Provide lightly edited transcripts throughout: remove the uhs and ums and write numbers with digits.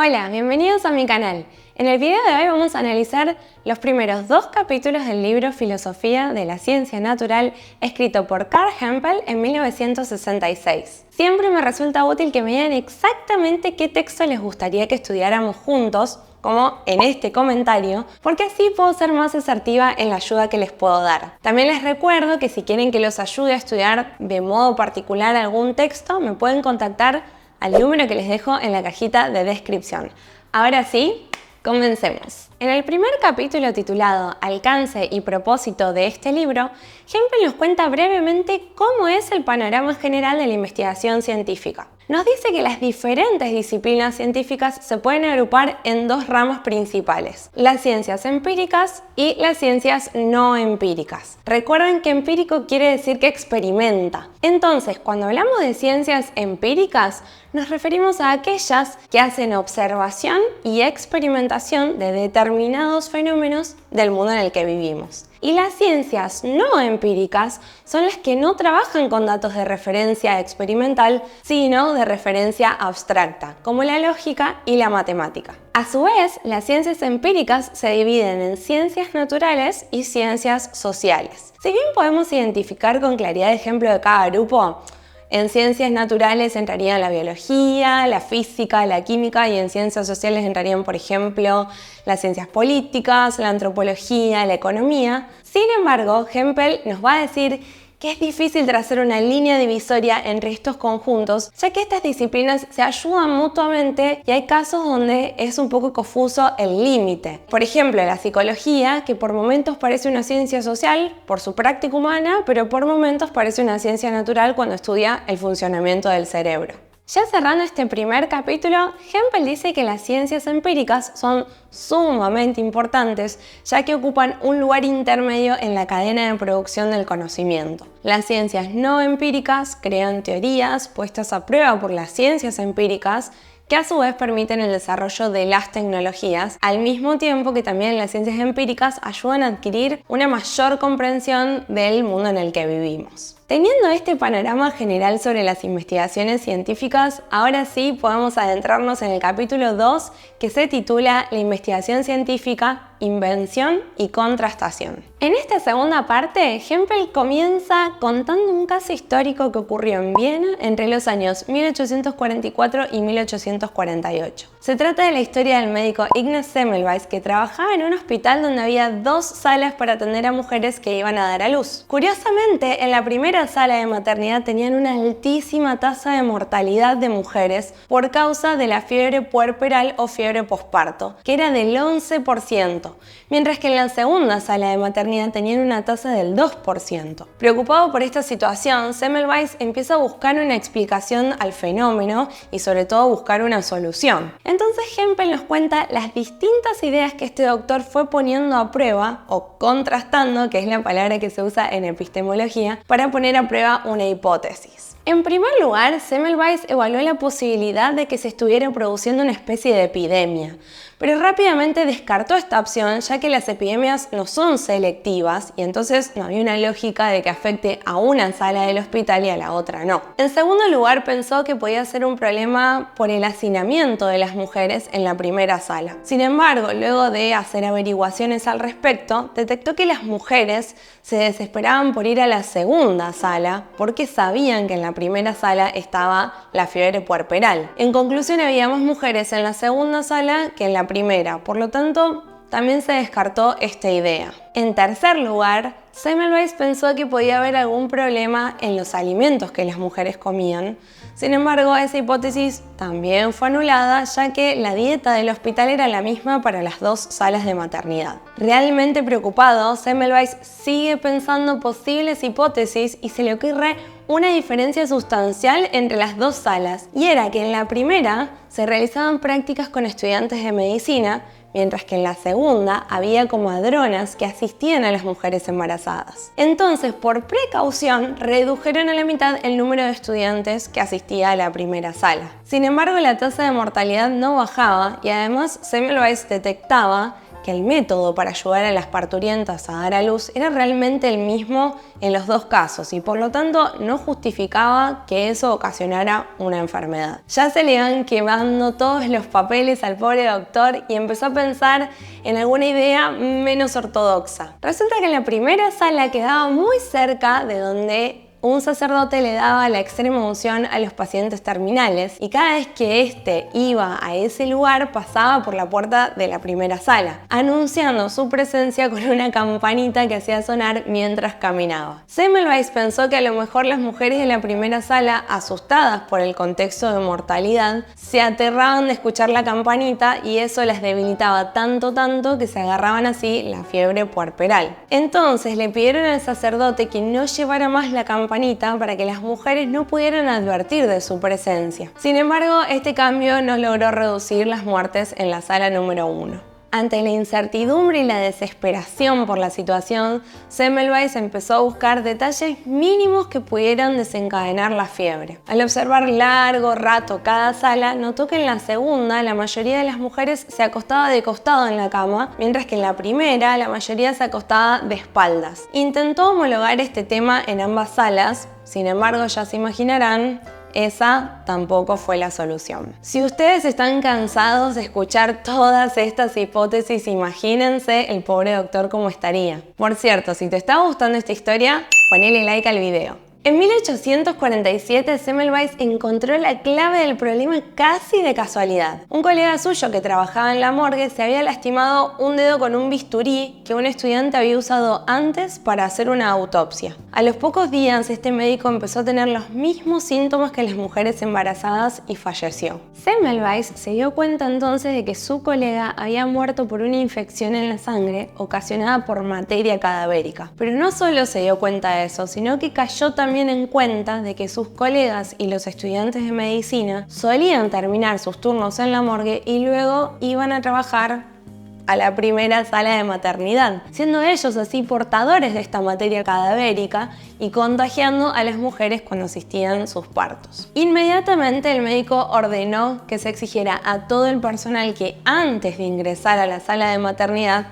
Hola, bienvenidos a mi canal. En el video de hoy vamos a analizar los primeros 2 capítulos del libro Filosofía de la Ciencia Natural, escrito por Carl Hempel en 1966. Siempre me resulta útil que me digan exactamente qué texto les gustaría que estudiáramos juntos, como en este comentario, porque así puedo ser más asertiva en la ayuda que les puedo dar. También les recuerdo que si quieren que los ayude a estudiar de modo particular algún texto, me pueden contactar al número que les dejo en la cajita de descripción. Ahora sí, comencemos. En el primer capítulo titulado Alcance y propósito de este libro, Hempel nos cuenta brevemente cómo es el panorama general de la investigación científica. Nos dice que las diferentes disciplinas científicas se pueden agrupar en 2 ramas principales: las ciencias empíricas y las ciencias no empíricas. Recuerden que empírico quiere decir que experimenta. Entonces, cuando hablamos de ciencias empíricas, nos referimos a aquellas que hacen observación y experimentación de determinados fenómenos del mundo en el que vivimos. Y las ciencias no empíricas son las que no trabajan con datos de referencia experimental, sino de referencia abstracta, como la lógica y la matemática. A su vez, las ciencias empíricas se dividen en ciencias naturales y ciencias sociales. Si bien podemos identificar con claridad el ejemplo de cada grupo, en ciencias naturales entrarían la biología, la física, la química, y en ciencias sociales entrarían, por ejemplo, las ciencias políticas, la antropología, la economía. Sin embargo, Hempel nos va a decir que es difícil trazar una línea divisoria entre estos conjuntos, ya que estas disciplinas se ayudan mutuamente y hay casos donde es un poco confuso el límite. Por ejemplo, la psicología, que por momentos parece una ciencia social por su práctica humana, pero por momentos parece una ciencia natural cuando estudia el funcionamiento del cerebro. Ya cerrando este primer capítulo, Hempel dice que las ciencias empíricas son sumamente importantes, ya que ocupan un lugar intermedio en la cadena de producción del conocimiento. Las ciencias no empíricas crean teorías puestas a prueba por las ciencias empíricas, que a su vez permiten el desarrollo de las tecnologías, al mismo tiempo que también las ciencias empíricas ayudan a adquirir una mayor comprensión del mundo en el que vivimos. Teniendo este panorama general sobre las investigaciones científicas, ahora sí podemos adentrarnos en el capítulo 2, que se titula La investigación científica, invención y contrastación. En esta segunda parte, Hempel comienza contando un caso histórico que ocurrió en Viena entre los años 1844 y 1848. Se trata de la historia del médico Ignaz Semmelweis, que trabajaba en un hospital donde había 2 salas para atender a mujeres que iban a dar a luz. Curiosamente, en la primera sala de maternidad tenían una altísima tasa de mortalidad de mujeres por causa de la fiebre puerperal o fiebre posparto, que era del 11%, mientras que en la segunda sala de maternidad tenían una tasa del 2%. Preocupado por esta situación, Semmelweis empieza a buscar una explicación al fenómeno y sobre todo buscar una solución. Entonces Hempel nos cuenta las distintas ideas que este doctor fue poniendo a prueba o contrastando, que es la palabra que se usa en epistemología, para poner a prueba una hipótesis. En primer lugar, Semmelweis evaluó la posibilidad de que se estuviera produciendo una especie de epidemia, pero rápidamente descartó esta opción, ya que las epidemias no son selectivas y entonces no había una lógica de que afecte a una sala del hospital y a la otra no. En segundo lugar, pensó que podía ser un problema por el hacinamiento de las mujeres en la primera sala. Sin embargo, luego de hacer averiguaciones al respecto, detectó que las mujeres se desesperaban por ir a la segunda sala porque sabían que en la primera sala estaba la fiebre puerperal. En conclusión, había más mujeres en la segunda sala que en la primera, por lo tanto, también se descartó esta idea. En tercer lugar, Semmelweis pensó que podía haber algún problema en los alimentos que las mujeres comían. Sin embargo, esa hipótesis también fue anulada, ya que la dieta del hospital era la misma para las 2 salas de maternidad. Realmente preocupado, Semmelweis sigue pensando posibles hipótesis y se le ocurre una diferencia sustancial entre las 2 salas, y era que en la primera se realizaban prácticas con estudiantes de medicina, mientras que en la segunda había comadronas que asistían a las mujeres embarazadas. Entonces, por precaución, redujeron a la mitad el número de estudiantes que asistía a la primera sala. Sin embargo, la tasa de mortalidad no bajaba y además Semmelweis detectaba que el método para ayudar a las parturientas a dar a luz era realmente el mismo en los dos casos y por lo tanto no justificaba que eso ocasionara una enfermedad. Ya se le iban quemando todos los papeles al pobre doctor y empezó a pensar en alguna idea menos ortodoxa. Resulta que en la primera sala quedaba muy cerca de donde un sacerdote le daba la extrema unción a los pacientes terminales y cada vez que éste iba a ese lugar pasaba por la puerta de la primera sala, anunciando su presencia con una campanita que hacía sonar mientras caminaba. Semmelweis pensó que a lo mejor las mujeres de la primera sala, asustadas por el contexto de mortalidad, se aterraban de escuchar la campanita y eso las debilitaba tanto que se agarraban así la fiebre puerperal. Entonces le pidieron al sacerdote que no llevara más la campanita para que las mujeres no pudieran advertir de su presencia. Sin embargo, este cambio no logró reducir las muertes en la sala número 1. Ante la incertidumbre y la desesperación por la situación, Semmelweis empezó a buscar detalles mínimos que pudieran desencadenar la fiebre. Al observar largo rato cada sala, notó que en la segunda la mayoría de las mujeres se acostaba de costado en la cama, mientras que en la primera la mayoría se acostaba de espaldas. Intentó homologar este tema en ambas salas, sin embargo ya se imaginarán, esa tampoco fue la solución. Si ustedes están cansados de escuchar todas estas hipótesis, imagínense el pobre doctor cómo estaría. Por cierto, si te está gustando esta historia, ponele like al video. En 1847, Semmelweis encontró la clave del problema casi de casualidad. Un colega suyo que trabajaba en la morgue se había lastimado un dedo con un bisturí que un estudiante había usado antes para hacer una autopsia. A los pocos días, este médico empezó a tener los mismos síntomas que las mujeres embarazadas y falleció. Semmelweis se dio cuenta entonces de que su colega había muerto por una infección en la sangre ocasionada por materia cadavérica. Pero no solo se dio cuenta de eso, sino que cayó también en cuenta de que sus colegas y los estudiantes de medicina solían terminar sus turnos en la morgue y luego iban a trabajar a la primera sala de maternidad, siendo ellos así portadores de esta materia cadavérica y contagiando a las mujeres cuando asistían sus partos. Inmediatamente el médico ordenó que se exigiera a todo el personal que antes de ingresar a la sala de maternidad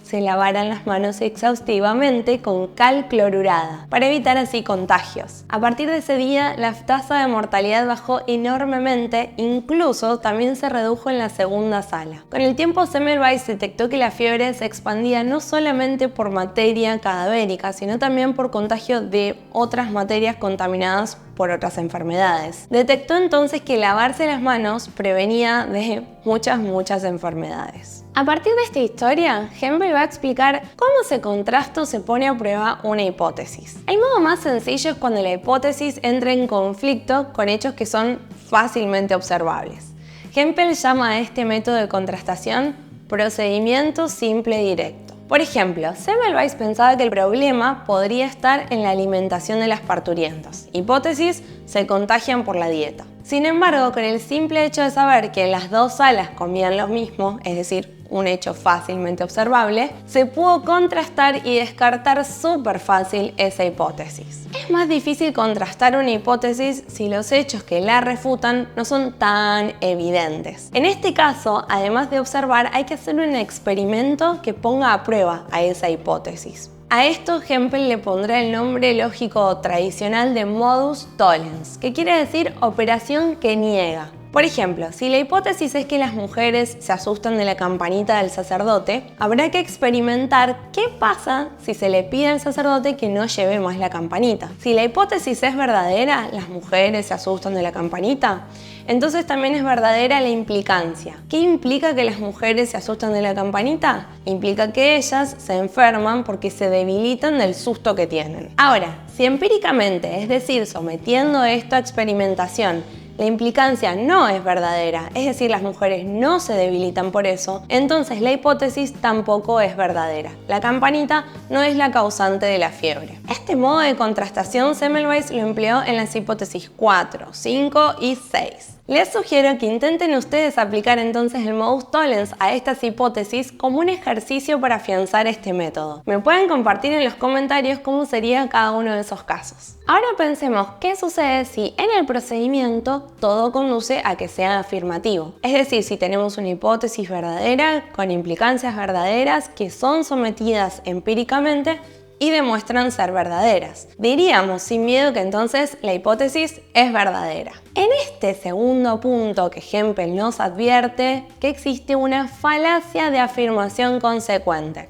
se lavaran las manos exhaustivamente con cal clorurada, para evitar así contagios. A partir de ese día, la tasa de mortalidad bajó enormemente, incluso también se redujo en la segunda sala. Con el tiempo, Semmelweis detectó que la fiebre se expandía no solamente por materia cadavérica, sino también por contagio de otras materias contaminadas por otras enfermedades. Detectó entonces que lavarse las manos prevenía de muchas enfermedades. A partir de esta historia, Hempel va a explicar cómo se contrasta o se pone a prueba una hipótesis. El modo más sencillo es cuando la hipótesis entra en conflicto con hechos que son fácilmente observables. Hempel llama a este método de contrastación procedimiento simple directo. Por ejemplo, Semmelweis pensaba que el problema podría estar en la alimentación de las parturientas. Hipótesis, se contagian por la dieta. Sin embargo, con el simple hecho de saber que en las dos salas comían lo mismo, es decir, un hecho fácilmente observable, se pudo contrastar y descartar súper fácil esa hipótesis. Es más difícil contrastar una hipótesis si los hechos que la refutan no son tan evidentes. En este caso, además de observar, hay que hacer un experimento que ponga a prueba a esa hipótesis. A esto Hempel le pondrá el nombre lógico tradicional de modus tollens, que quiere decir operación que niega. Por ejemplo, si la hipótesis es que las mujeres se asustan de la campanita del sacerdote, habrá que experimentar qué pasa si se le pide al sacerdote que no lleve más la campanita. Si la hipótesis es verdadera, las mujeres se asustan de la campanita, entonces también es verdadera la implicancia. ¿Qué implica que las mujeres se asustan de la campanita? Implica que ellas se enferman porque se debilitan del susto que tienen. Ahora, si empíricamente, es decir, sometiendo esto a experimentación, la implicancia no es verdadera, es decir, las mujeres no se debilitan por eso, entonces la hipótesis tampoco es verdadera. La campanita no es la causante de la fiebre. Este modo de contrastación Semmelweis lo empleó en las hipótesis 4, 5 y 6. Les sugiero que intenten ustedes aplicar entonces el modus tollens a estas hipótesis como un ejercicio para afianzar este método. Me pueden compartir en los comentarios cómo sería cada uno de esos casos. Ahora pensemos qué sucede si en el procedimiento todo conduce a que sea afirmativo. Es decir, si tenemos una hipótesis verdadera con implicancias verdaderas que son sometidas empíricamente y demuestran ser verdaderas. Diríamos sin miedo que entonces la hipótesis es verdadera. En este segundo punto que Hempel nos advierte que existe una falacia de afirmación consecuente.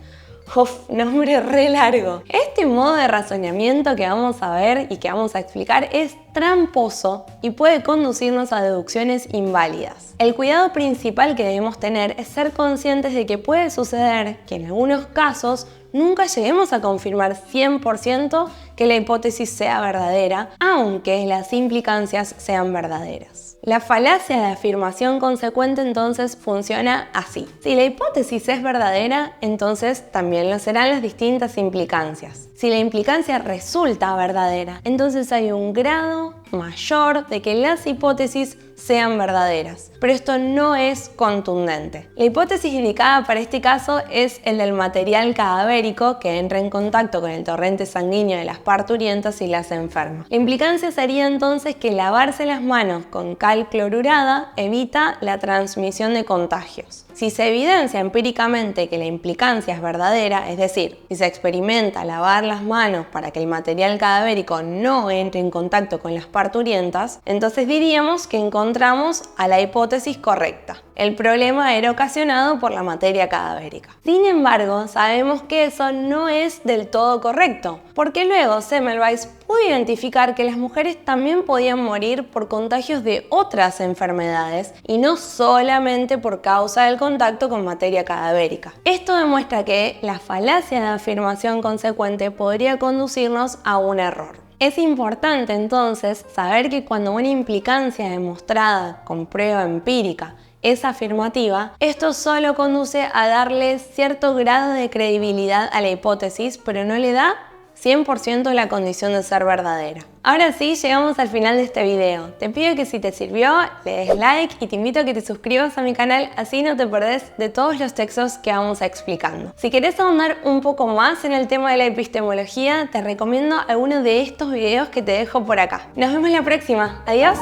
Uf, nombre re largo. Este modo de razonamiento que vamos a ver y que vamos a explicar es tramposo y puede conducirnos a deducciones inválidas. El cuidado principal que debemos tener es ser conscientes de que puede suceder que en algunos casos nunca lleguemos a confirmar 100% que la hipótesis sea verdadera, aunque las implicancias sean verdaderas. La falacia de afirmación consecuente entonces funciona así. Si la hipótesis es verdadera, entonces también lo serán las distintas implicancias. Si la implicancia resulta verdadera, entonces hay un grado mayor de que las hipótesis sean verdaderas, pero esto no es contundente. La hipótesis indicada para este caso es el del material cadavérico que entra en contacto con el torrente sanguíneo de las parturientas y las enferma. La implicancia sería entonces que lavarse las manos con cal clorurada evita la transmisión de contagios. Si se evidencia empíricamente que la implicancia es verdadera, es decir, si se experimenta lavar las manos para que el material cadavérico no entre en contacto con las parturientas, entonces diríamos que encontramos a la hipótesis correcta. El problema era ocasionado por la materia cadavérica. Sin embargo, sabemos que eso no es del todo correcto, porque luego Semmelweis pudo identificar que las mujeres también podían morir por contagios de otras enfermedades y no solamente por causa del contacto con materia cadavérica. Esto demuestra que la falacia de afirmación consecuente podría conducirnos a un error. Es importante entonces saber que cuando una implicancia demostrada con prueba empírica es afirmativa, esto solo conduce a darle cierto grado de credibilidad a la hipótesis, pero no le da 100% la condición de ser verdadera. Ahora sí, llegamos al final de este video. Te pido que si te sirvió, le des like y te invito a que te suscribas a mi canal, así no te perdés de todos los textos que vamos explicando. Si querés ahondar un poco más en el tema de la epistemología, te recomiendo alguno de estos videos que te dejo por acá. Nos vemos la próxima. Adiós.